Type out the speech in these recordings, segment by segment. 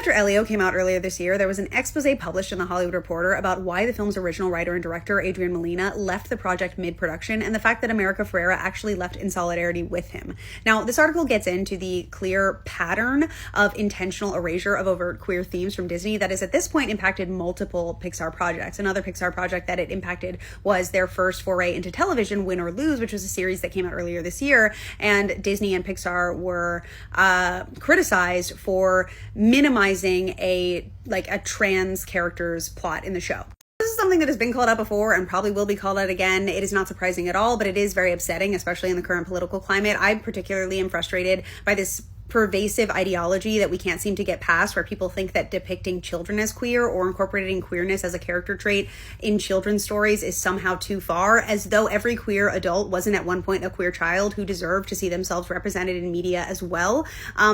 after Elio came out earlier this year, there was an expose published in The Hollywood Reporter about why the film's original writer and director, Adrian Molina, left the project mid-production, and the fact that America Ferrera actually left in solidarity with him. Now, this article gets into the clear pattern of intentional erasure of overt queer themes from Disney that has at this point impacted multiple Pixar projects. Another Pixar project that it impacted was their first foray into television, Win or Lose, which was a series that came out earlier this year, and Disney and Pixar were criticized for minimizing a trans character's plot in the show. This is something that has been called out before and probably will be called out again. It is not surprising at all, but it is very upsetting, especially in the current political climate. I particularly am frustrated by this pervasive ideology that we can't seem to get past, where people think that depicting children as queer or incorporating queerness as a character trait in children's stories is somehow too far, as though every queer adult wasn't at one point a queer child who deserved to see themselves represented in media as well.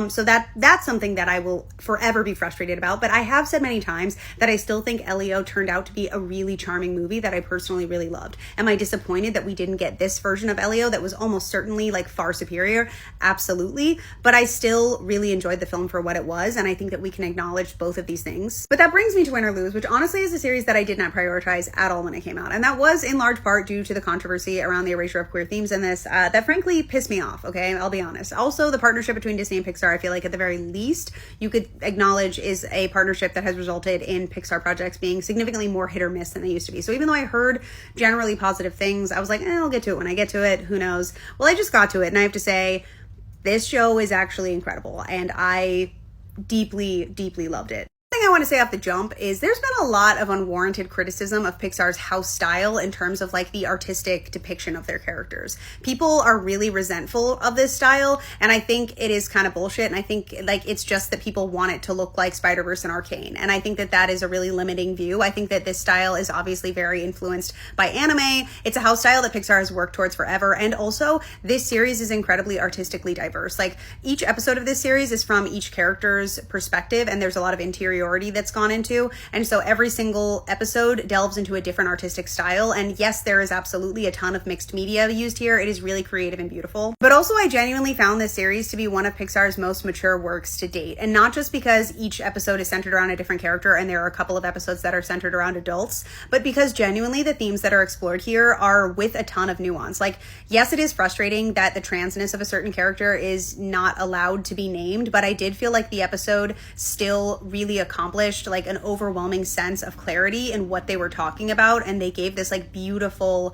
So that's something that I will forever be frustrated about. But I have said many times that I still think Elio turned out to be a really charming movie that I personally really loved. Am I disappointed that we didn't get this version of Elio that was almost certainly far superior? Absolutely. But I still really enjoyed the film for what it was, and I think that we can acknowledge both of these things. But that brings me to Win or Lose, which honestly is a series that I did not prioritize at all when it came out, and that was in large part due to the controversy around the erasure of queer themes in this that frankly pissed me off, okay? I'll be honest. Also, the partnership between Disney and Pixar, I feel like at the very least you could acknowledge is a partnership that has resulted in Pixar projects being significantly more hit or miss than they used to be. So even though I heard generally positive things, I was like, I'll get to it when I get to it, who knows? Well, I just got to it, and I have to say, this show is actually incredible, and I deeply, deeply loved it. The thing I want to say off the jump is there's been a lot of unwarranted criticism of Pixar's house style in terms of the artistic depiction of their characters. People are really resentful of this style, and I think it is kind of bullshit, and I think it's just that people want it to look like Spider-Verse and Arcane, and I think that that is a really limiting view. I think that this style is obviously very influenced by anime. It's a house style that Pixar has worked towards forever, and also this series is incredibly artistically diverse. Each episode of this series is from each character's perspective, and there's a lot of interiority that's gone into, and so every single episode delves into a different artistic style. And yes, there is absolutely a ton of mixed media used here. It is really creative and beautiful, but also I genuinely found this series to be one of Pixar's most mature works to date, and not just because each episode is centered around a different character and there are a couple of episodes that are centered around adults, but because genuinely the themes that are explored here are with a ton of nuance. Yes, it is frustrating that the transness of a certain character is not allowed to be named, but I did feel like the episode still really accomplished an overwhelming sense of clarity in what they were talking about, and they gave this beautiful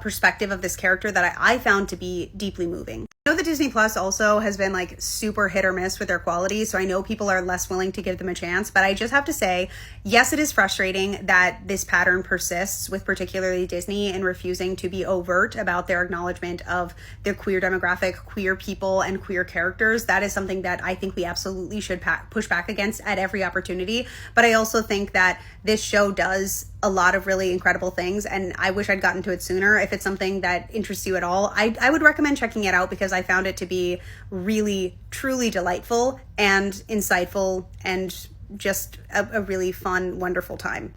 perspective of this character that I found to be deeply moving. I know that Disney Plus also has been super hit or miss with their quality, so I know people are less willing to give them a chance, but I just have to say, yes, it is frustrating that this pattern persists with particularly Disney in refusing to be overt about their acknowledgement of their queer demographic, queer people, and queer characters. That is something that I think we absolutely should push back against at every opportunity, but I also think that this show does a lot of really incredible things, and I wish I'd gotten to it sooner. If it's something that interests you at all, I would recommend checking it out, because I found it to be really, truly delightful and insightful and just a really fun, wonderful time.